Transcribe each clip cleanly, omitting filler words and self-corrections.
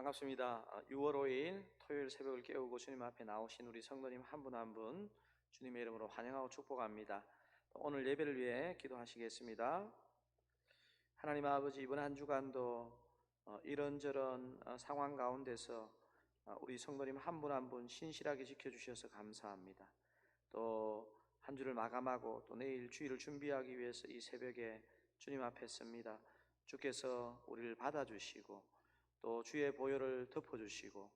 반갑습니다. 6월 5일 토요일 새벽을 깨우고 주님 앞에 나오신 우리 성도님 한 분 한 분 주님의 이름으로 환영하고 축복합니다. 오늘 예배를 위해 기도하시겠습니다. 하나님 아버지, 이번 한 주간도 이런저런 상황 가운데서 우리 성도님 한 분 한 분 신실하게 지켜주셔서 감사합니다. 또 한 주를 마감하고 또 내일 주일을 준비하기 위해서 이 새벽에 주님 앞에 섭니다. 주께서 우리를 받아주시고 또 주의 보혈을 덮어주시고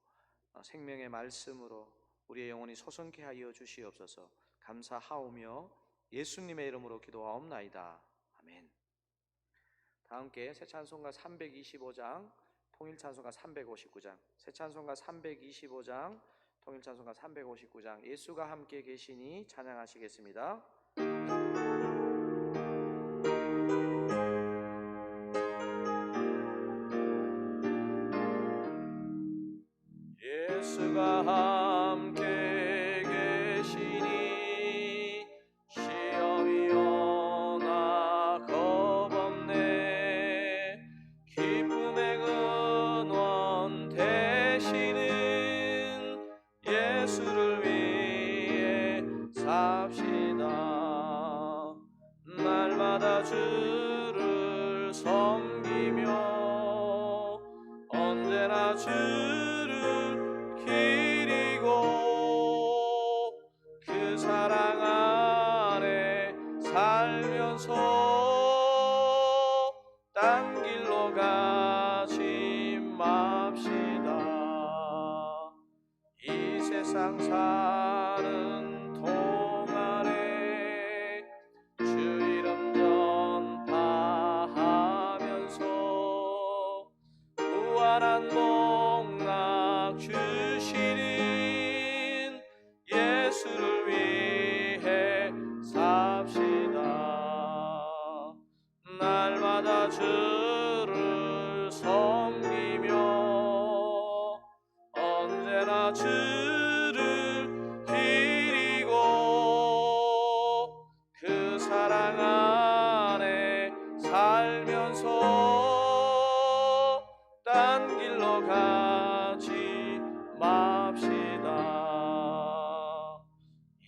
생명의 말씀으로 우리의 영혼이 소성케 하여 주시옵소서. 감사하오며 예수님의 이름으로 기도하옵나이다. 아멘. 다 함께 새 찬송가 325장, 통일 찬송가 359장, 새 찬송가 325장, 통일 찬송가 359장, 예수가 함께 계시니 찬양하시겠습니다. 예수가 함께 계시니 시험이 오나 겁없네. 기쁨의 근원 되시는 예수를 위해 삽시다. 날마다 주를 섬기며 언제나 주를 기리고 그 사랑 안에 살면서 딴 길로 가지 맙시다. 이 세상 사는 동안에 주 이름 전파하면서 무한한 복락 주시는 예수를 위해 삽시다. 날마다 주를 섬기며 언제나 주를 기리고 그 사랑 안에 살면서 딴 길로 가지 맙시다.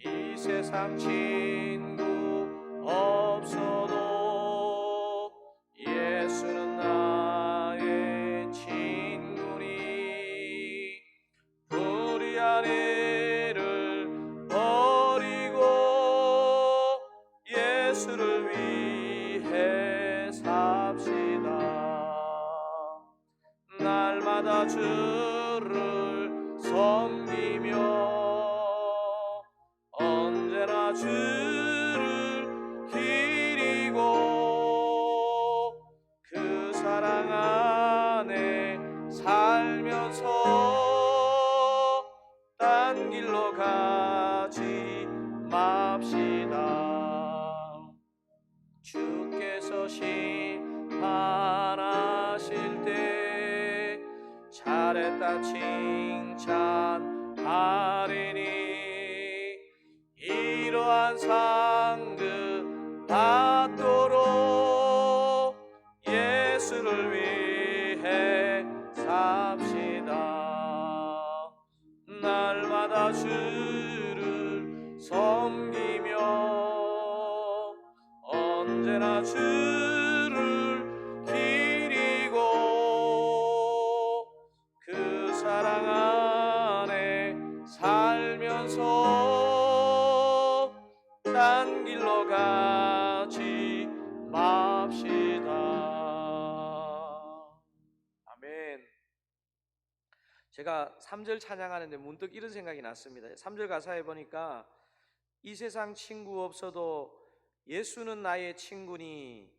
이 세상 친구 없어도 예수는 나의 친구니 불의한 일을 버리고 예수를 위해 삽시다. 날마다 주를 섬기며 언제나 주를 기리고 그 사랑 안에 살면서 딴 길로 가지 맙시다. 주께서 심판하실 때 잘했다 칭찬하리니 이러한 상급 받도록 예수를 위해 삽시다. 날마다 주를 섬기며 언제나 주를 기리고 그 사랑 안에 살면서 딴 길로 가지 맙시다. 아멘. 제가 3절 찬양하는데 문득 이런 생각이 났습니다. 3절 가사에 보니까 이 세상 친구 없어도 예수는 나의 친구니,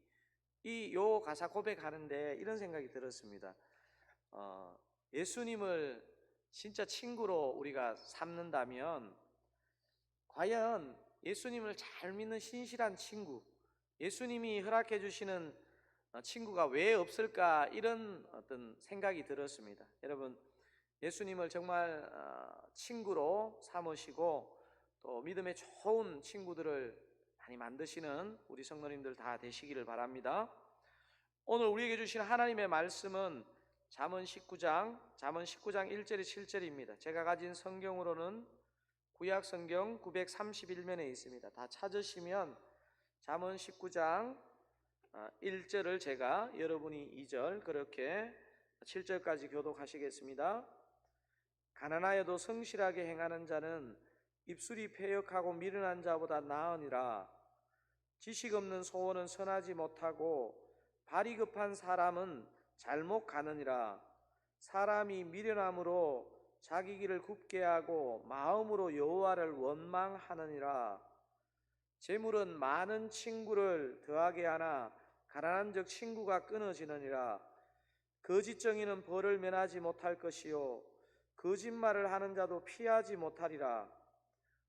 요 가사 고백하는데 이런 생각이 들었습니다. 예수님을 진짜 친구로 우리가 삼는다면 과연 예수님을 잘 믿는 신실한 친구, 예수님이 허락해 주시는 친구가 왜 없을까, 이런 어떤 생각이 들었습니다. 여러분, 예수님을 정말 친구로 삼으시고 또 믿음의 좋은 친구들을 많이 만드시는 우리 성도님들 다 되시기를 바랍니다. 오늘 우리에게 주신 하나님의 말씀은 잠언 19장 1절에 7절입니다. 제가 가진 성경으로는 구약 성경 931면에 있습니다. 다 찾으시면 잠언 19장 1절을 제가 여러분이 2절 그렇게 7절까지 교독하시겠습니다. 가난하여도 성실하게 행하는 자는 입술이 패역하고 미련한 자보다 나으니라. 지식 없는 소원은 선하지 못하고 발이 급한 사람은 잘못 가느니라. 사람이 미련함으로 자기 길을 굽게 하고 마음으로 여호와를 원망하느니라. 재물은 많은 친구를 더하게 하나 가난한 적 친구가 끊어지느니라. 거짓정의는 벌을 면하지 못할 것이요 거짓말을 하는 자도 피하지 못하리라.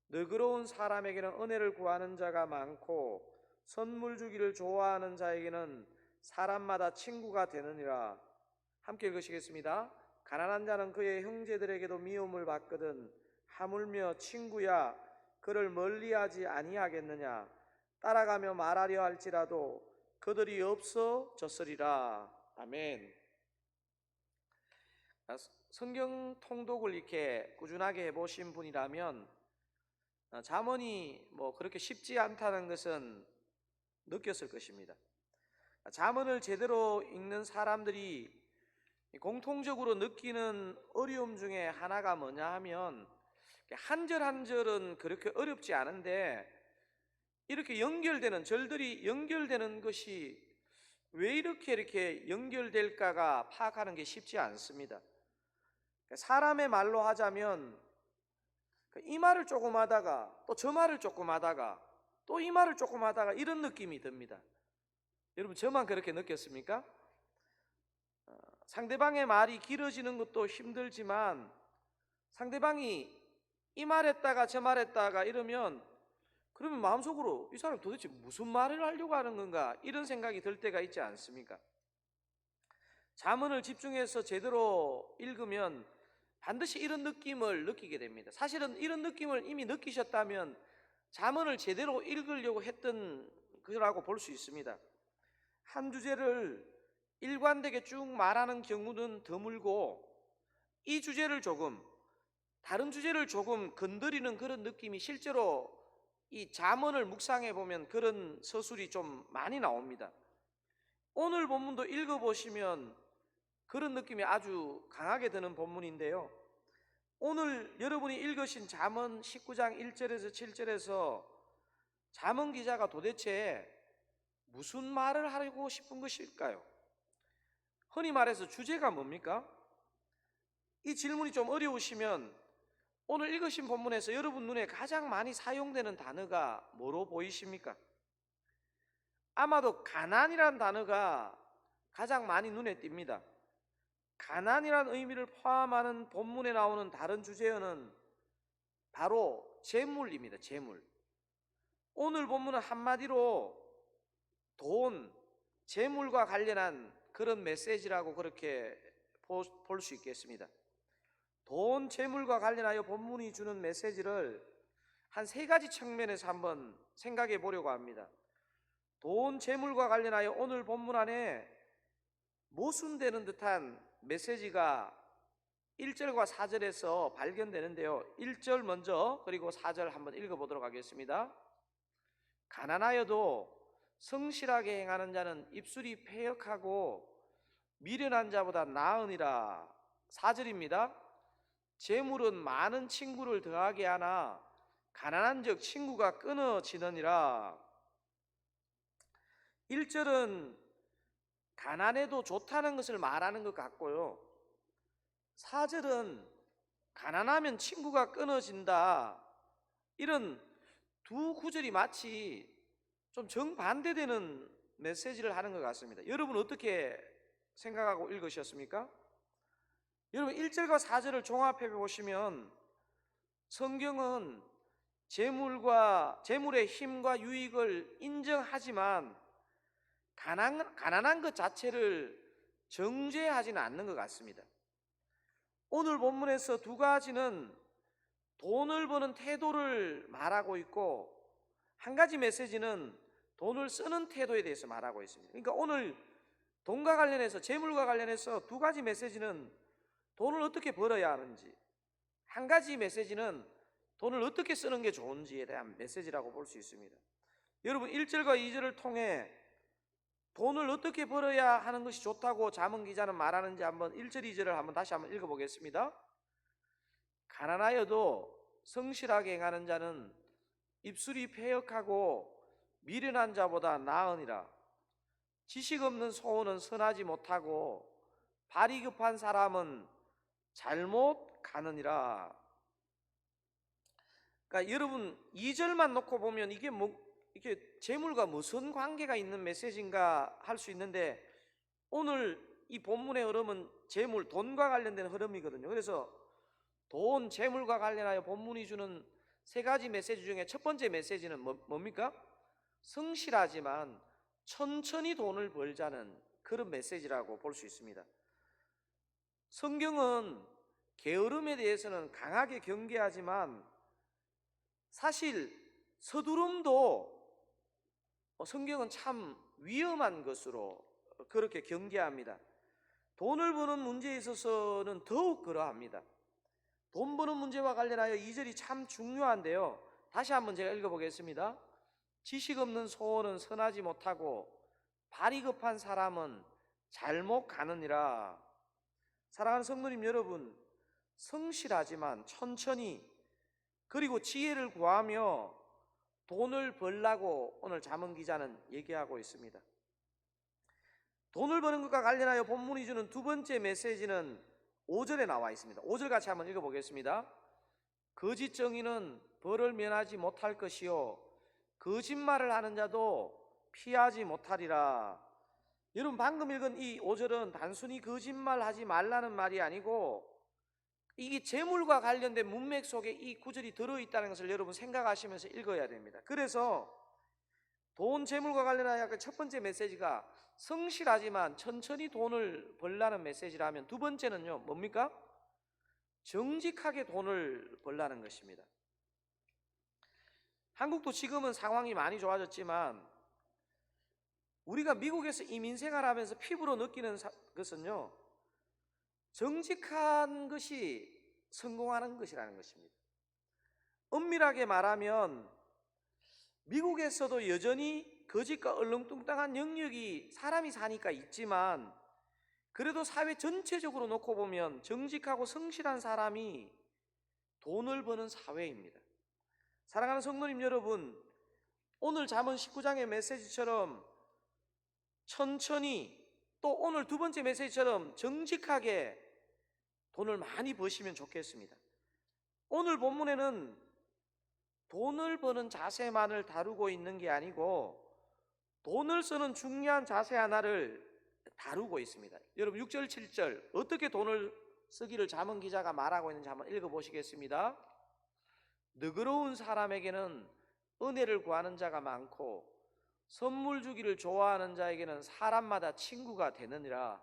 너그러운 사람에게는 은혜를 구하는 자가 많고 선물 주기를 좋아하는 자에게는 사람마다 친구가 되느니라. 함께 읽으시겠습니다. 가난한 자는 그의 형제들에게도 미움을 받거든 하물며 친구야 그를 멀리하지 아니하겠느냐. 따라가며 말하려 할지라도 그들이 없어졌으리라. 아멘. 성경 통독을 이렇게 꾸준하게 해보신 분이라면 잠언이 그렇게 쉽지 않다는 것은 느꼈을 것입니다. 잠언을 제대로 읽는 사람들이 공통적으로 느끼는 어려움 중에 하나가 뭐냐 하면 한 절 한 절은 그렇게 어렵지 않은데 이렇게 연결되는 절들이 연결되는 것이 왜 이렇게 연결될까가 파악하는 게 쉽지 않습니다. 사람의 말로 하자면 이 말을 조금 하다가 또 저 말을 조금 하다가 또 이 말을 조금 하다가 이런 느낌이 듭니다. 여러분 저만 그렇게 느꼈습니까? 상대방의 말이 길어지는 것도 힘들지만 상대방이 이 말했다가 저 말했다가 이러면 그러면 마음속으로 이 사람 도대체 무슨 말을 하려고 하는 건가 이런 생각이 들 때가 있지 않습니까? 잠언을 집중해서 제대로 읽으면 반드시 이런 느낌을 느끼게 됩니다. 사실은 이런 느낌을 이미 느끼셨다면 잠언을 제대로 읽으려고 했던 거라고 볼 수 있습니다. 한 주제를 일관되게 쭉 말하는 경우는 드물고 이 주제를 조금 다른 주제를 조금 건드리는 그런 느낌이 실제로 이 잠언을 묵상해 보면 그런 서술이 좀 많이 나옵니다. 오늘 본문도 읽어보시면 그런 느낌이 아주 강하게 드는 본문인데요. 오늘 여러분이 읽으신 잠언 19장 1절에서 7절에서 잠언 기자가 도대체 무슨 말을 하고 싶은 것일까요? 흔히 말해서 주제가 뭡니까? 이 질문이 좀 어려우시면 오늘 읽으신 본문에서 여러분 눈에 가장 많이 사용되는 단어가 뭐로 보이십니까? 아마도 가난이라는 단어가 가장 많이 눈에 띕니다. 가난이라는 의미를 포함하는 본문에 나오는 다른 주제어는 바로 재물입니다. 재물. 오늘 본문은 한마디로 돈, 재물과 관련한 그런 메시지라고 그렇게 볼 수 있겠습니다. 돈, 재물과 관련하여 본문이 주는 메시지를 한 세 가지 측면에서 한번 생각해 보려고 합니다. 돈, 재물과 관련하여 오늘 본문 안에 모순되는 듯한 메시지가 1절과 4절에서 발견되는데요. 1절 먼저 그리고 4절 한번 읽어보도록 하겠습니다. 가난하여도 성실하게 행하는 자는 입술이 패역하고 미련한 자보다 나으니라. 4절입니다. 재물은 많은 친구를 더하게 하나 가난한 적 친구가 끊어지느니라. 1절은 가난해도 좋다는 것을 말하는 것 같고요. 4절은 가난하면 친구가 끊어진다. 이런 두 구절이 마치 좀 정반대되는 메시지를 하는 것 같습니다. 여러분 어떻게 생각하고 읽으셨습니까? 여러분 1절과 4절을 종합해 보시면 성경은 재물의 힘과 유익을 인정하지만 가난한 것 자체를 정죄하지는 않는 것 같습니다. 오늘 본문에서 두 가지는 돈을 버는 태도를 말하고 있고 한 가지 메시지는 돈을 쓰는 태도에 대해서 말하고 있습니다. 그러니까 오늘 돈과 관련해서, 재물과 관련해서 두 가지 메시지는 돈을 어떻게 벌어야 하는지, 한 가지 메시지는 돈을 어떻게 쓰는 게 좋은지에 대한 메시지라고 볼 수 있습니다. 여러분 1절과 2절을 통해 돈을 어떻게 벌어야 하는 것이 좋다고 잠언 기자는 말하는지 한번 1절 2절을 한번 다시 한번 읽어보겠습니다. 가난하여도 성실하게 행하는 자는 입술이 패역하고 미련한 자보다 나으니라. 지식 없는 소원은 선하지 못하고 발이 급한 사람은 잘못 가느니라. 그러니까 여러분 2절만 놓고 보면 이게 재물과 무슨 관계가 있는 메시지인가 할 수 있는데, 오늘 이 본문의 흐름은 재물, 돈과 관련된 흐름이거든요. 그래서 돈, 재물과 관련하여 본문이 주는 세 가지 메시지 중에 첫 번째 메시지는 뭡니까? 성실하지만 천천히 돈을 벌자는 그런 메시지라고 볼 수 있습니다. 성경은 게으름에 대해서는 강하게 경계하지만 사실 서두름도 성경은 참 위험한 것으로 그렇게 경계합니다. 돈을 버는 문제에 있어서는 더욱 그러합니다. 돈 버는 문제와 관련하여 2절이 참 중요한데요, 다시 한번 제가 읽어보겠습니다. 지식 없는 소원은 선하지 못하고 발이 급한 사람은 잘못 가느니라. 사랑하는 성도님 여러분, 성실하지만 천천히, 그리고 지혜를 구하며 돈을 벌라고 오늘 잠언 기자는 얘기하고 있습니다. 돈을 버는 것과 관련하여 본문이 주는 두 번째 메시지는 5절에 나와 있습니다. 5절 같이 한번 읽어보겠습니다. 거짓 정의는 벌을 면하지 못할 것이요 거짓말을 하는 자도 피하지 못하리라. 여러분 방금 읽은 이 5절은 단순히 거짓말하지 말라는 말이 아니고 이게 재물과 관련된 문맥 속에 이 구절이 들어있다는 것을 여러분 생각하시면서 읽어야 됩니다. 그래서 돈, 재물과 관련하여 첫 번째 메시지가 성실하지만 천천히 돈을 벌라는 메시지라면, 두 번째는요 뭡니까? 정직하게 돈을 벌라는 것입니다. 한국도 지금은 상황이 많이 좋아졌지만 우리가 미국에서 이민생활 하면서 피부로 느끼는 것은요, 정직한 것이 성공하는 것이라는 것입니다. 엄밀하게 말하면 미국에서도 여전히 거짓과 얼렁뚱땅한 영역이 사람이 사니까 있지만, 그래도 사회 전체적으로 놓고 보면 정직하고 성실한 사람이 돈을 버는 사회입니다. 사랑하는 성도님 여러분, 오늘 잠언 19장의 메시지처럼 천천히, 또 오늘 두 번째 메시지처럼 정직하게 돈을 많이 버시면 좋겠습니다. 오늘 본문에는 돈을 버는 자세만을 다루고 있는 게 아니고 돈을 쓰는 중요한 자세 하나를 다루고 있습니다. 여러분 6절 7절 어떻게 돈을 쓰기를 잠언 기자가 말하고 있는지 한번 읽어보시겠습니다. 너그러운 사람에게는 은혜를 구하는 자가 많고 선물 주기를 좋아하는 자에게는 사람마다 친구가 되느니라.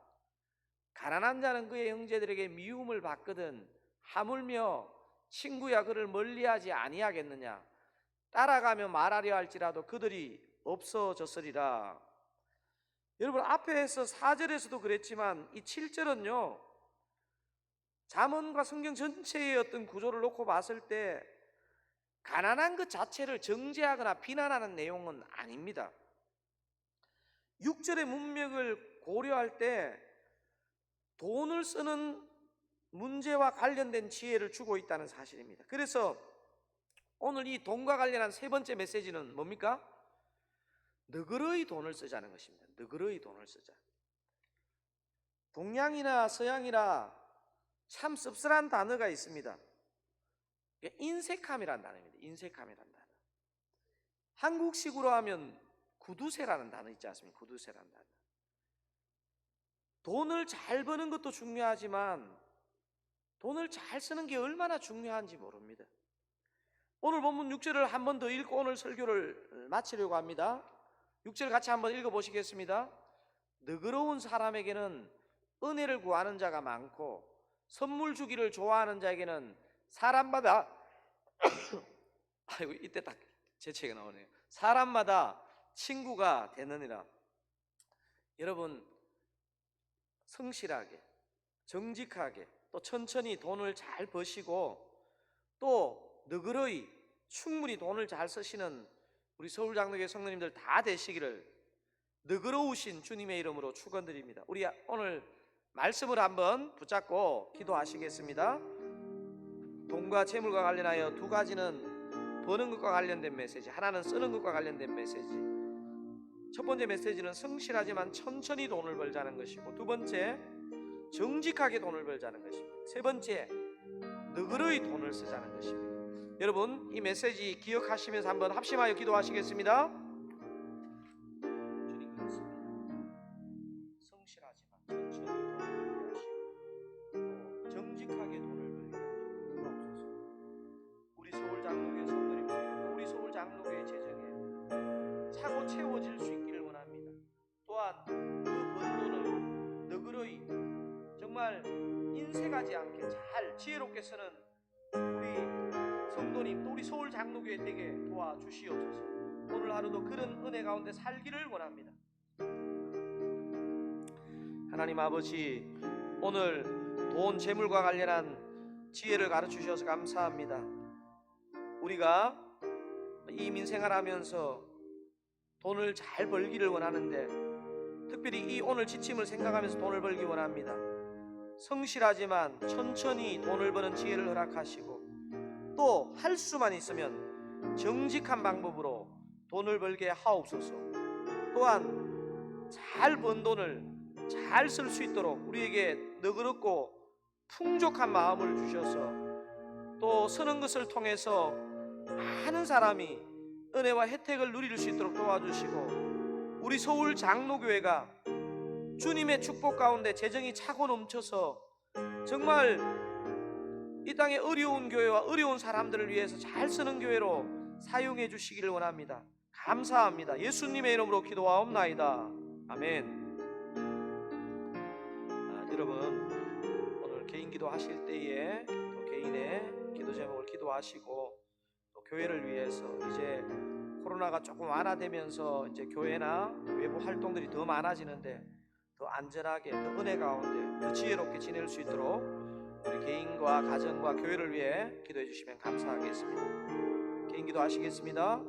가난한 자는 그의 형제들에게 미움을 받거든 하물며 친구야 그를 멀리하지 아니하겠느냐. 따라가며 말하려 할지라도 그들이 없어졌으리라. 여러분 앞에서 4절에서도 그랬지만 이 7절은요 잠언과 성경 전체의 어떤 구조를 놓고 봤을 때 가난한 것 자체를 정죄하거나 비난하는 내용은 아닙니다. 6절의 문맥을 고려할 때 돈을 쓰는 문제와 관련된 지혜를 주고 있다는 사실입니다. 그래서 오늘 이 돈과 관련한 세 번째 메시지는 뭡니까? 너그러이 돈을 쓰자는 것입니다. 너그러이 돈을 쓰자. 동양이나 서양이라 참 씁쓸한 단어가 있습니다. 인색함이라는 단어입니다. 인색함이라는 단어. 한국식으로 하면 구두쇠라는 단어 있지 않습니까? 구두쇠라는 단어. 돈을 잘 버는 것도 중요하지만 돈을 잘 쓰는 게 얼마나 중요한지 모릅니다. 오늘 본문 6절을 한 번 더 읽고 오늘 설교를 마치려고 합니다. 6절 같이 한번 읽어보시겠습니다. 너그러운 사람에게는 은혜를 구하는 자가 많고 선물 주기를 좋아하는 자에게는 사람마다 아이고 이때 딱 재채가 나오네요. 사람마다 친구가 되느니라. 여러분 성실하게, 정직하게, 또 천천히 돈을 잘 버시고 또 너그러이 충분히 돈을 잘 쓰시는 우리 서울장로교회 성도님들 다 되시기를 너그러우신 주님의 이름으로 축원드립니다. 우리 오늘 말씀을 한번 붙잡고 기도하시겠습니다. 돈과 재물과 관련하여 두 가지는 버는 것과 관련된 메시지, 하나는 쓰는 것과 관련된 메시지. 첫 번째 메시지는 성실하지만 천천히 돈을 벌자는 것이고, 두 번째 정직하게 돈을 벌자는 것입니다. 세 번째 너그러이 돈을 쓰자는 것입니다. 여러분, 이 메시지 기억하시면서 한번 합심하여 기도하시겠습니다. 주님 그렇습니다. 성실하지만 천천히 돈을 벌게 하시고 또 정직하게 돈을 벌게 하시고 우리 서울장로교회 성도님들, 우리 서울장로교회 재정에 차고 채워질 수 있기를 원합니다. 또한 그 번 돈을 너그러이 정말 인색하지 않게 잘 지혜롭게 쓰는 우리 성도님, 또 우리 서울장로교회 되게 도와주시옵소서. 오늘 하루도 그런 은혜 가운데 살기를 원합니다. 하나님 아버지, 오늘 돈, 재물과 관련한 지혜를 가르치셔서 감사합니다. 우리가 이 민생활하면서 돈을 잘 벌기를 원하는데, 특별히 이 오늘 지침을 생각하면서 돈을 벌기 원합니다. 성실하지만 천천히 돈을 버는 지혜를 허락하시고, 또 할 수만 있으면 정직한 방법으로 돈을 벌게 하옵소서. 또한 잘 번 돈을 잘 쓸 수 있도록 우리에게 너그럽고 풍족한 마음을 주셔서 또 쓰는 것을 통해서 많은 사람이 은혜와 혜택을 누릴 수 있도록 도와주시고, 우리 서울 장로교회가 주님의 축복 가운데 재정이 차고 넘쳐서 정말 이 땅의 어려운 교회와 어려운 사람들을 위해서 잘 쓰는 교회로 사용해 주시기를 원합니다. 감사합니다. 예수님의 이름으로 기도하옵나이다. 아멘. 여러분, 오늘 개인 기도 하실 때에 또 개인의 기도 제목을 기도하시고, 또 교회를 위해서 이제 코로나가 조금 완화되면서 이제 교회나 외부 활동들이 더 많아지는데 더 안전하게, 더 은혜 가운데 더 지혜롭게 지낼 수 있도록 우리 개인과 가정과 교회를 위해 기도해 주시면 감사하겠습니다. 개인 기도 하시겠습니다.